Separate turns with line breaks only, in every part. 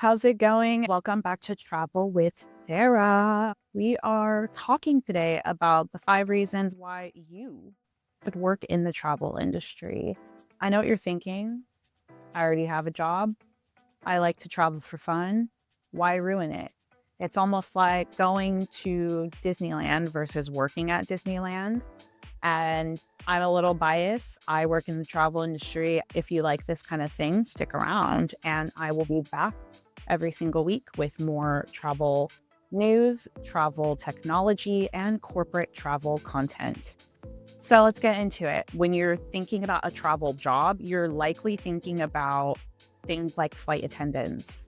How's it going? Welcome back to Travel with Sarah. We are talking today about the 5 reasons why you should work in the travel industry. I know what you're thinking. I already have a job. I like to travel for fun. Why ruin it? It's almost like going to Disneyland versus working at Disneyland. And I'm a little biased. I work in the travel industry. If you like this kind of thing, stick around and I will be back every single week with more travel news, travel technology, and corporate travel content. So let's get into it. When you're thinking about a travel job, you're likely thinking about things like flight attendants,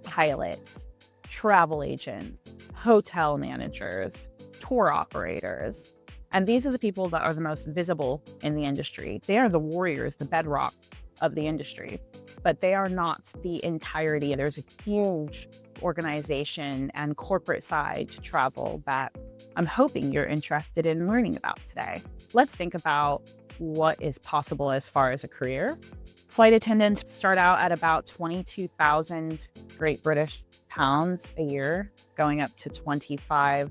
pilots, travel agents, hotel managers, tour operators. And these are the people that are the most visible in the industry. They are the warriors, the bedrock of the industry, but they are not the entirety. There's a huge organization and corporate side to travel that I'm hoping you're interested in learning about today. Let's think about what is possible as far as a career. Flight attendants start out at about 22,000 Great British pounds a year, going up to 25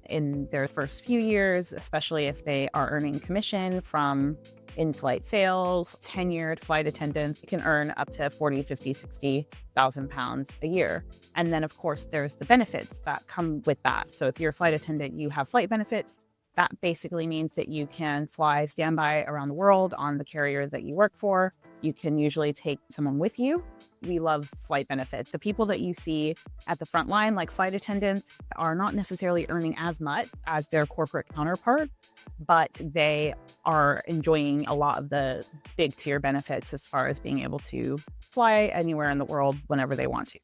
in their first few years, especially if they are earning commission from in-flight sales. Tenured flight attendants can earn up to 40, 50, 60,000 pounds a year. And then, of course, there's the benefits that come with that. So if you're a flight attendant, you have flight benefits. That basically means that you can fly standby around the world on the carrier that you work for. You can usually take someone with you. We love flight benefits. The people that you see at the front line, like flight attendants, are not necessarily earning as much as their corporate counterpart, but they are enjoying a lot of the big tier benefits as far as being able to fly anywhere in the world whenever they want to.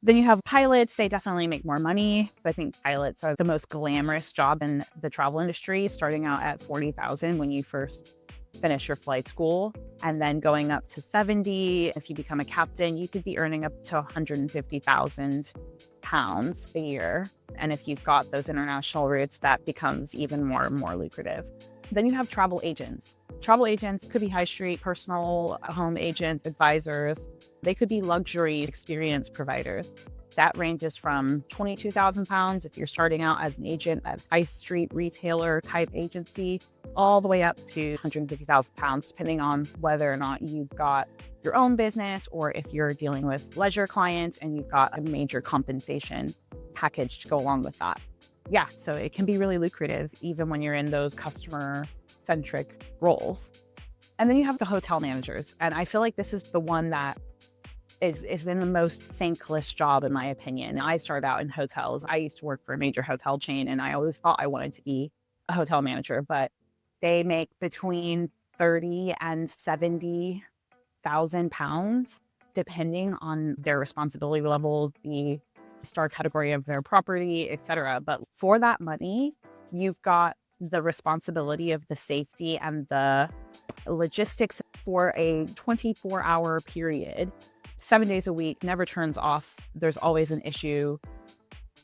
Then you have pilots. They definitely make more money. I think pilots are the most glamorous job in the travel industry, starting out at 40,000 when you first finish your flight school, and then going up to 70. If you become a captain, you could be earning up to 150,000 pounds a year. And if you've got those international routes, that becomes even more and more lucrative. Then you have travel agents. Travel agents could be high street, personal home agents, advisors. They could be luxury experience providers. That ranges from 22,000 pounds if you're starting out as an agent at high street retailer type agency, all the way up to 150,000 pounds, depending on whether or not you've got your own business or if you're dealing with leisure clients and you've got a major compensation package to go along with that. Yeah, so it can be really lucrative even when you're in those customer-centric roles. And then you have the hotel managers. And I feel like this is the one that is been the most thankless job, in my opinion. I started out in hotels. I used to work for a major hotel chain, and I always thought I wanted to be a hotel manager, but they make between 30 and 70,000 pounds, depending on their responsibility level, the star category of their property, etc. But for that money, you've got the responsibility of the safety and the logistics for a 24-hour period, 7 days a week, never turns off. There's always an issue.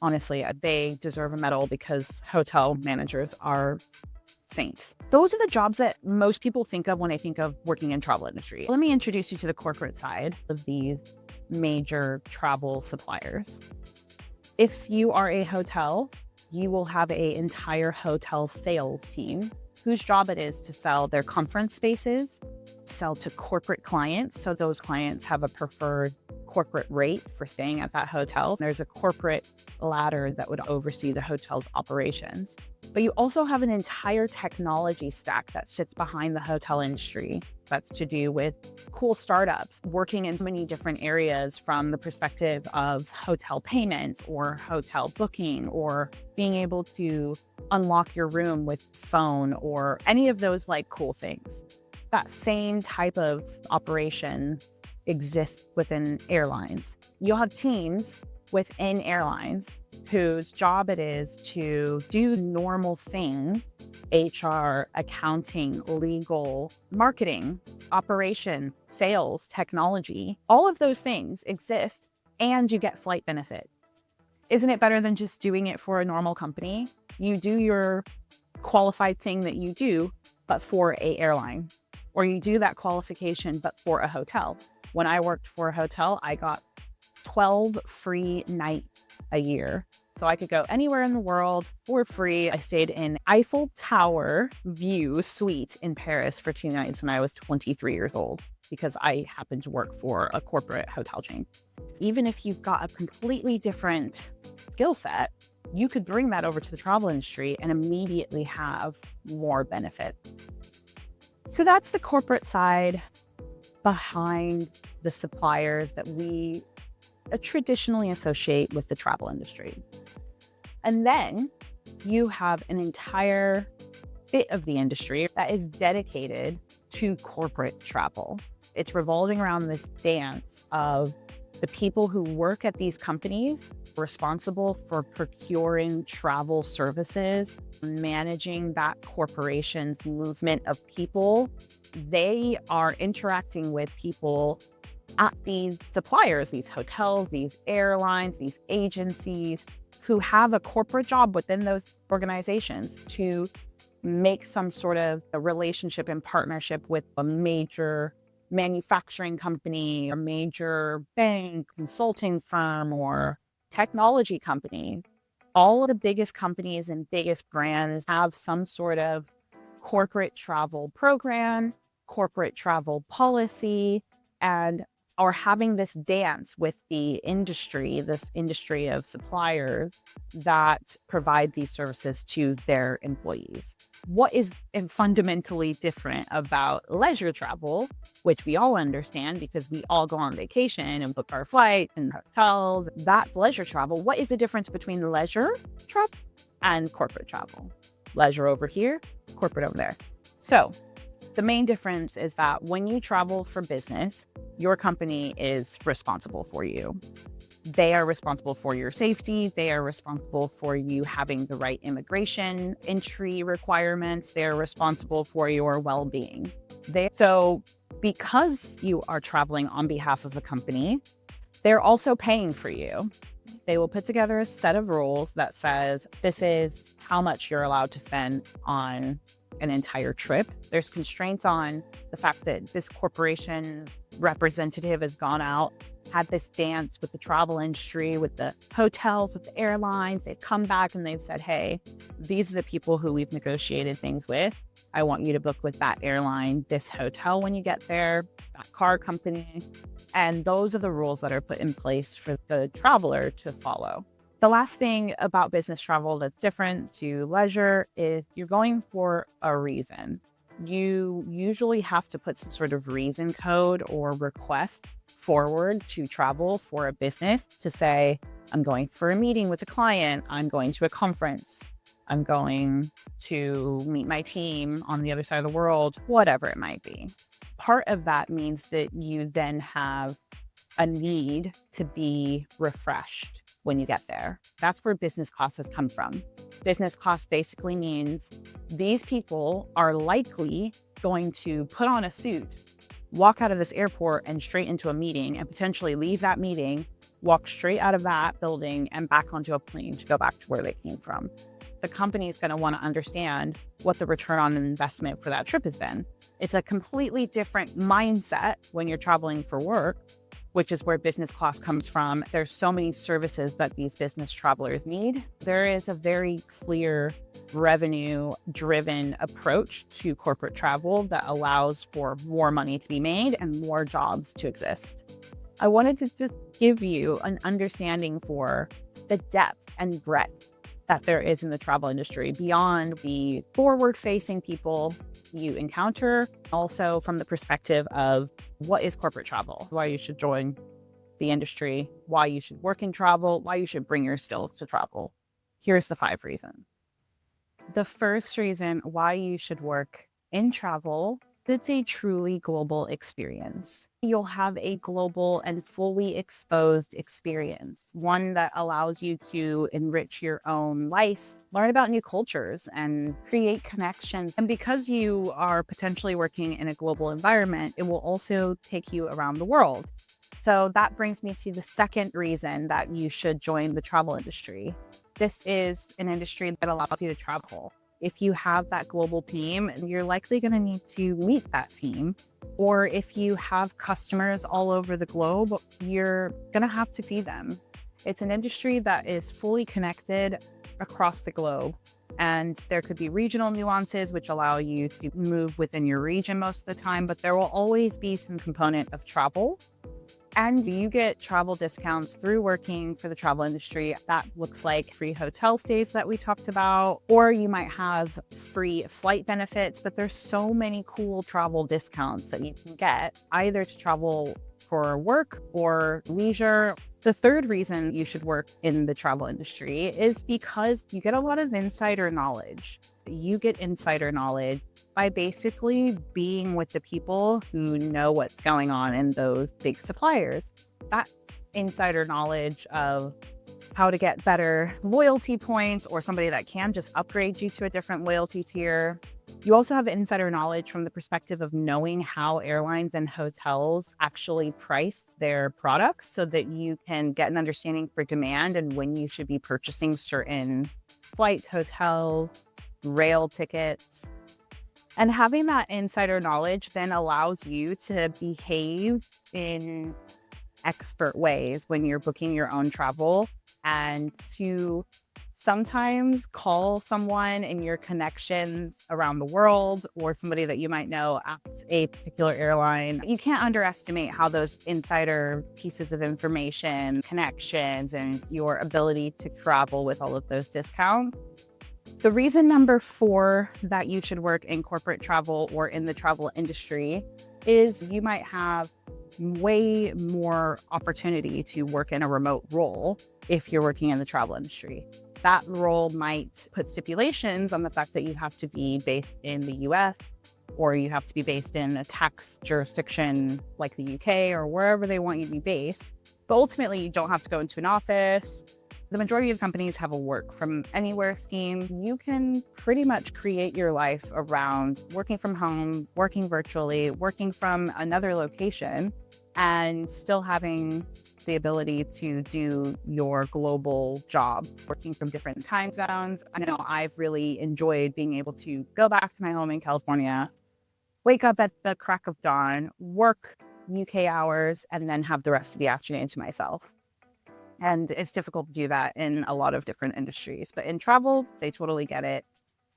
Honestly, they deserve a medal because hotel managers are saints. Those are the jobs that most people think of when they think of working in travel industry. Let me introduce you to the corporate side of these major travel suppliers. If you are a hotel, you will have an entire hotel sales team whose job it is to sell their conference spaces, sell to corporate clients. So those clients have a preferred corporate rate for staying at that hotel. There's a corporate ladder that would oversee the hotel's operations. But you also have an entire technology stack that sits behind the hotel industry. That's to do with cool startups working in so many different areas, from the perspective of hotel payments or hotel booking or being able to unlock your room with phone or any of those like cool things. That same type of operation exists within airlines. You'll have teams within airlines whose job it is to do normal things: HR, accounting, legal, marketing, operation, sales, technology. All of those things exist and you get flight benefit. Isn't it better than just doing it for a normal company? You do your qualified thing that you do, but for a airline, or you do that qualification, but for a hotel. When I worked for a hotel, I got 12 free nights a year. So I could go anywhere in the world for free. I stayed in Eiffel Tower view suite in Paris for 2 nights when I was 23 years old because I happened to work for a corporate hotel chain. Even if you've got a completely different skill set, you could bring that over to the travel industry and immediately have more benefit. So that's the corporate side behind the suppliers that we traditionally associate with the travel industry. And then you have an entire bit of the industry that is dedicated to corporate travel. It's revolving around this dance of the people who work at these companies responsible for procuring travel services, managing that corporation's movement of people. They are interacting with people at these suppliers, these hotels, these airlines, these agencies who have a corporate job within those organizations to make some sort of a relationship and partnership with a major manufacturing company, a major bank, consulting firm, or technology company. All of the biggest companies and biggest brands have some sort of corporate travel program, corporate travel policy, and are having this dance with the industry, this industry of suppliers that provide these services to their employees. What is fundamentally different about leisure travel, which we all understand because we all go on vacation and book our flights and hotels, that leisure travel, what is the difference between leisure travel and corporate travel? Leisure over here, corporate over there. So the main difference is that when you travel for business, your company is responsible for you. They are responsible for your safety. They are responsible for you having the right immigration entry requirements. They're responsible for your well-being. So because you are traveling on behalf of the company, they're also paying for you. They will put together a set of rules that says this is how much you're allowed to spend on an entire trip. There's constraints on the fact that this corporation representative has gone out, had this dance with the travel industry, with the hotels, with the airlines. They've come back and they've said, hey, these are the people who we've negotiated things with. I want you to book with that airline, this hotel when you get there, that car company. And those are the rules that are put in place for the traveler to follow. The last thing about business travel that's different to leisure is you're going for a reason. You usually have to put some sort of reason code or request forward to travel for a business to say, I'm going for a meeting with a client, I'm going to a conference, I'm going to meet my team on the other side of the world, whatever it might be. Part of that means that you then have a need to be refreshed when you get there. That's where business class has come from. Business class basically means these people are likely going to put on a suit, walk out of this airport and straight into a meeting, and potentially leave that meeting, walk straight out of that building and back onto a plane to go back to where they came from. The company is going to want to understand what the return on investment for that trip has been. It's a completely different mindset when you're traveling for work, which is where business class comes from. There's so many services that these business travelers need. There is a very clear revenue-driven approach to corporate travel that allows for more money to be made and more jobs to exist. I wanted to just give you an understanding for the depth and breadth that there is in the travel industry beyond the forward-facing people you encounter, also from the perspective of what is corporate travel, why you should join the industry, why you should work in travel, why you should bring your skills to travel. Here's the 5 reasons. The first reason why you should work in travel, it's a truly global experience. You'll have a global and fully exposed experience, one that allows you to enrich your own life, learn about new cultures, and create connections. And because you are potentially working in a global environment, it will also take you around the world. So that brings me to the second reason that you should join the travel industry. This is an industry that allows you to travel. If you have that global team, you're likely going to need to meet that team. Or if you have customers all over the globe, you're going to have to see them. It's an industry that is fully connected across the globe. And there could be regional nuances which allow you to move within your region most of the time, but there will always be some component of travel. And you get travel discounts through working for the travel industry. That looks like free hotel stays that we talked about, or you might have free flight benefits, but there's so many cool travel discounts that you can get either to travel for work or leisure. The third reason you should work in the travel industry is because you get a lot of insider knowledge. You get insider knowledge by basically being with the people who know what's going on in those big suppliers. That insider knowledge of how to get better loyalty points or somebody that can just upgrade you to a different loyalty tier. You also have insider knowledge from the perspective of knowing how airlines and hotels actually price their products so that you can get an understanding for demand and when you should be purchasing certain flight, hotel, rail tickets. And having that insider knowledge then allows you to behave in expert ways when you're booking your own travel and to sometimes call someone in your connections around the world or somebody that you might know at a particular airline. You can't underestimate how those insider pieces of information, connections, and your ability to travel with all of those discounts. The reason number 4 that you should work in corporate travel or in the travel industry is you might have way more opportunity to work in a remote role if you're working in the travel industry. That role might put stipulations on the fact that you have to be based in the US or you have to be based in a tax jurisdiction like the UK or wherever they want you to be based. But ultimately, you don't have to go into an office. The majority of companies have a work from anywhere scheme. You can pretty much create your life around working from home, working virtually, working from another location, and still having the ability to do your global job, working from different time zones. I know I've really enjoyed being able to go back to my home in California, wake up at the crack of dawn, work UK hours, and then have the rest of the afternoon to myself. And it's difficult to do that in a lot of different industries. But in travel, they totally get it.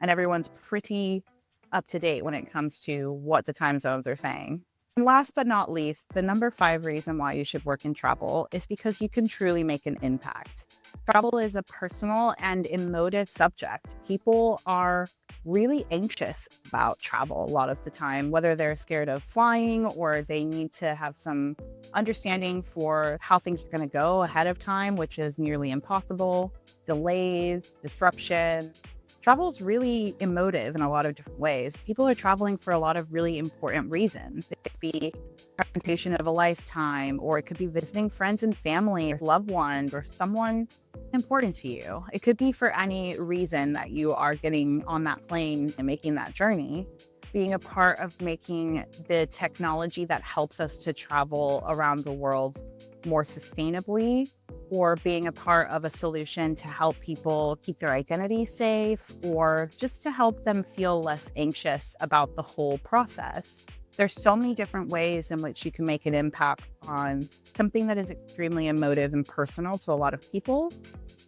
And everyone's pretty up to date when it comes to what the time zones are saying. And last but not least, the number 5 reason why you should work in travel is because you can truly make an impact. Travel is a personal and emotive subject. People are really anxious about travel a lot of the time, whether they're scared of flying or they need to have some understanding for how things are going to go ahead of time, which is nearly impossible, delays, disruption. Travel is really emotive in a lot of different ways. People are traveling for a lot of really important reasons. It could be presentation of a lifetime, or it could be visiting friends and family, or loved ones, or someone important to you. It could be for any reason that you are getting on that plane and making that journey. Being a part of making the technology that helps us to travel around the world more sustainably, or being a part of a solution to help people keep their identity safe, or just to help them feel less anxious about the whole process. There's so many different ways in which you can make an impact on something that is extremely emotive and personal to a lot of people.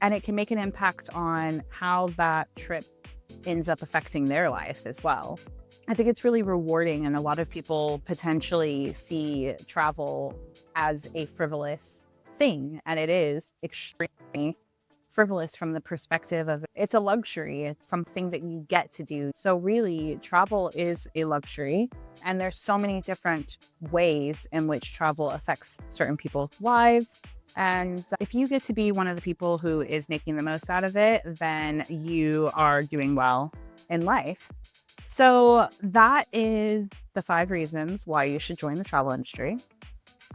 And it can make an impact on how that trip ends up affecting their life as well. I think it's really rewarding, and a lot of people potentially see travel as a frivolous thing, and it is extremely frivolous from the perspective of it's a luxury. It's something that you get to do. So really, travel is a luxury, and there's so many different ways in which travel affects certain people's lives. And if you get to be one of the people who is making the most out of it, then you are doing well in life. So that is the 5 reasons why you should join the travel industry.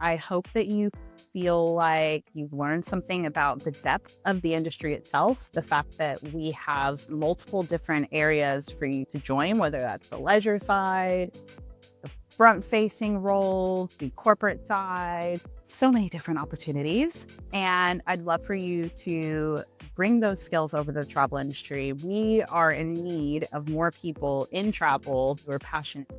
I hope that you feel like you've learned something about the depth of the industry itself, the fact that we have multiple different areas for you to join, whether that's the leisure side, the front-facing role, the corporate side, so many different opportunities. And I'd love for you to bring those skills over to the travel industry. We are in need of more people in travel who are passionate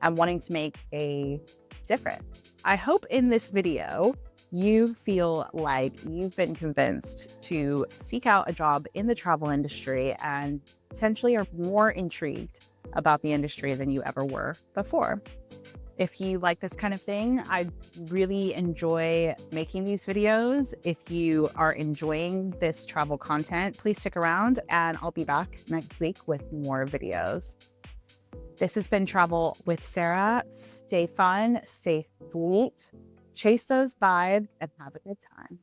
and wanting to make a difference. I hope in this video, you feel like you've been convinced to seek out a job in the travel industry and potentially are more intrigued about the industry than you ever were before. If you like this kind of thing, I really enjoy making these videos. If you are enjoying this travel content, please stick around and I'll be back next week with more videos. This has been Travel with Sarah. Stay fun, stay sweet, chase those vibes, and have a good time.